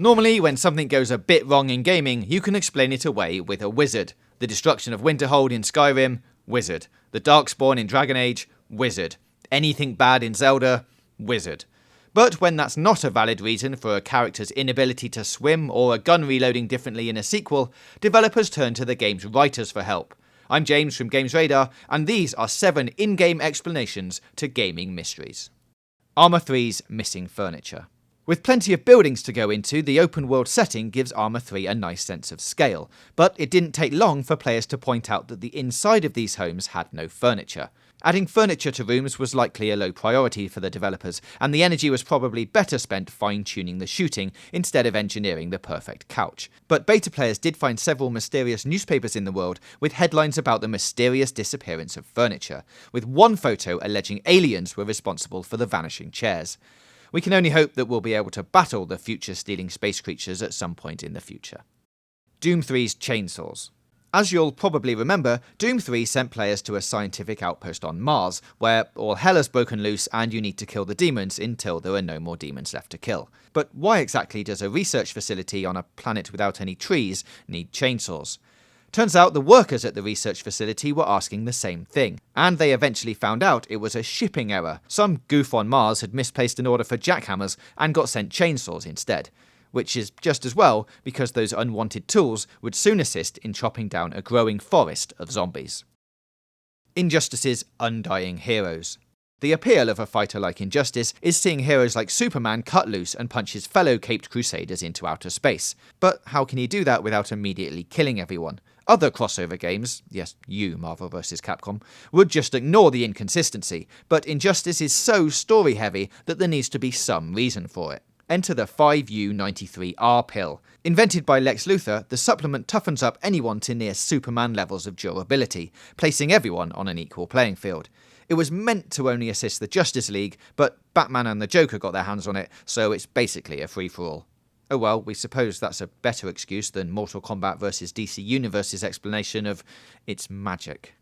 Normally, when something goes a bit wrong in gaming, you can explain it away with a wizard. The destruction of Winterhold in Skyrim, wizard. The Darkspawn in Dragon Age, wizard. Anything bad in Zelda, wizard. But when that's not a valid reason for a character's inability to swim or a gun reloading differently in a sequel, developers turn to the game's writers for help. I'm James from Games Radar, and these are 7 in-game explanations to gaming mysteries. ARMA 3's missing furniture. With plenty of buildings to go into, the open world setting gives ARMA 3 a nice sense of scale, but it didn't take long for players to point out that the inside of these homes had no furniture. Adding furniture to rooms was likely a low priority for the developers, and the energy was probably better spent fine-tuning the shooting instead of engineering the perfect couch. But beta players did find several mysterious newspapers in the world with headlines about the mysterious disappearance of furniture, with one photo alleging aliens were responsible for the vanishing chairs. We can only hope that we'll be able to battle the future-stealing space creatures at some point in the future. Doom 3's chainsaws. As you'll probably remember, Doom 3 sent players to a scientific outpost on Mars, where all hell has broken loose and you need to kill the demons until there are no more demons left to kill. But why exactly does a research facility on a planet without any trees need chainsaws? Turns out the workers at the research facility were asking the same thing, and they eventually found out it was a shipping error. Some goof on Mars had misplaced an order for jackhammers and got sent chainsaws instead. Which is just as well, because those unwanted tools would soon assist in chopping down a growing forest of zombies. Injustice's undying heroes. The appeal of a fighter like Injustice is seeing heroes like Superman cut loose and punch his fellow caped crusaders into outer space. But how can he do that without immediately killing everyone? Other crossover games, yes, you Marvel vs. Capcom, would just ignore the inconsistency, but Injustice is so story-heavy that there needs to be some reason for it. Enter the 5U93R pill. Invented by Lex Luthor, the supplement toughens up anyone to near Superman levels of durability, placing everyone on an equal playing field. It was meant to only assist the Justice League, but Batman and the Joker got their hands on it, so it's basically a free-for-all. Oh well, we suppose that's a better excuse than Mortal Kombat vs. DC Universe's explanation of its magic.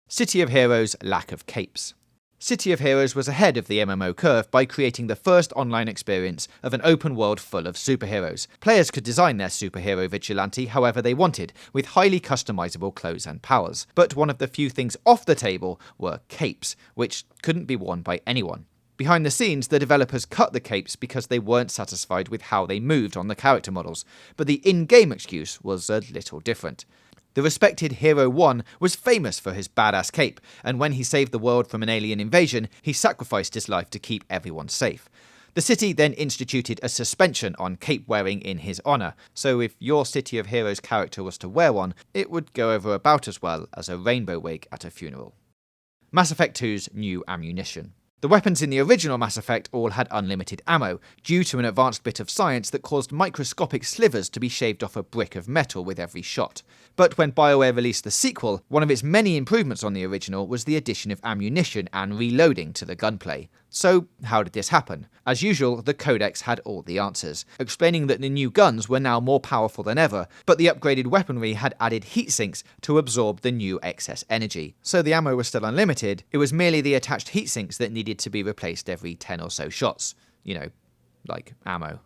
City of Heroes' lack of capes. City of Heroes was ahead of the MMO curve by creating the first online experience of an open world full of superheroes. Players could design their superhero vigilante however they wanted, with highly customizable clothes and powers. But one of the few things off the table were capes, which couldn't be worn by anyone. Behind the scenes, the developers cut the capes because they weren't satisfied with how they moved on the character models, but the in-game excuse was a little different. The respected Hero 1 was famous for his badass cape, and when he saved the world from an alien invasion, he sacrificed his life to keep everyone safe. The city then instituted a suspension on cape wearing in his honour, so if your City of Heroes character was to wear one, it would go over about as well as a rainbow wig at a funeral. Mass Effect 2's new ammunition. The weapons in the original Mass Effect all had unlimited ammo, due to an advanced bit of science that caused microscopic slivers to be shaved off a brick of metal with every shot. But when BioWare released the sequel, one of its many improvements on the original was the addition of ammunition and reloading to the gunplay. So, how did this happen? As usual, the Codex had all the answers, explaining that the new guns were now more powerful than ever, but the upgraded weaponry had added heat sinks to absorb the new excess energy. So the ammo was still unlimited, it was merely the attached heat sinks that needed to be replaced every 10 or so shots. You know, like ammo.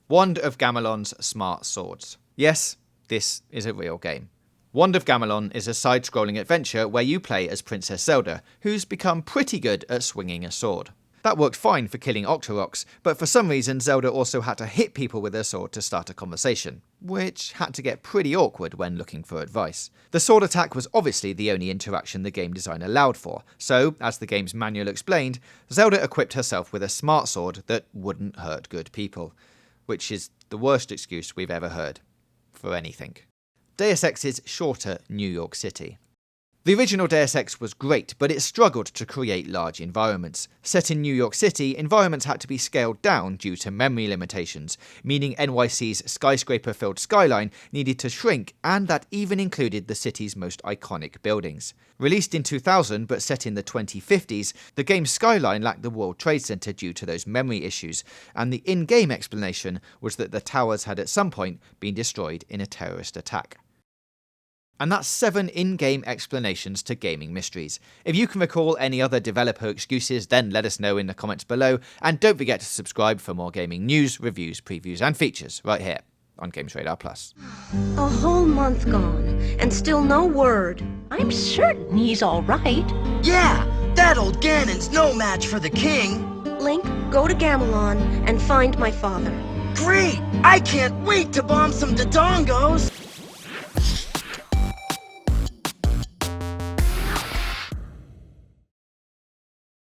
Wand of Gamelon's Smart Swords. Yes, this is a real game. Wand of Gamelon is a side-scrolling adventure where you play as Princess Zelda, who's become pretty good at swinging a sword. That worked fine for killing Octoroks, but for some reason Zelda also had to hit people with her sword to start a conversation, which had to get pretty awkward when looking for advice. The sword attack was obviously the only interaction the game design allowed for, so, as the game's manual explained, Zelda equipped herself with a smart sword that wouldn't hurt good people, which is the worst excuse we've ever heard for anything. Deus Ex's shorter New York City. The original Deus Ex was great, but it struggled to create large environments. Set in New York City, environments had to be scaled down due to memory limitations, meaning NYC's skyscraper-filled skyline needed to shrink, and that even included the city's most iconic buildings. Released in 2000 but set in the 2050s, the game's skyline lacked the World Trade Center due to those memory issues, and the in-game explanation was that the towers had at some point been destroyed in a terrorist attack. And that's 7 in-game explanations to gaming mysteries. If you can recall any other developer excuses, then let us know in the comments below, and don't forget to subscribe for more gaming news, reviews, previews, and features right here on Games Radar Plus. A whole month gone, and still no word. I'm certain he's all right. Yeah, that old Ganon's no match for the king. Link, go to Gamelon and find my father. Great! I can't wait to bomb some Dodongos!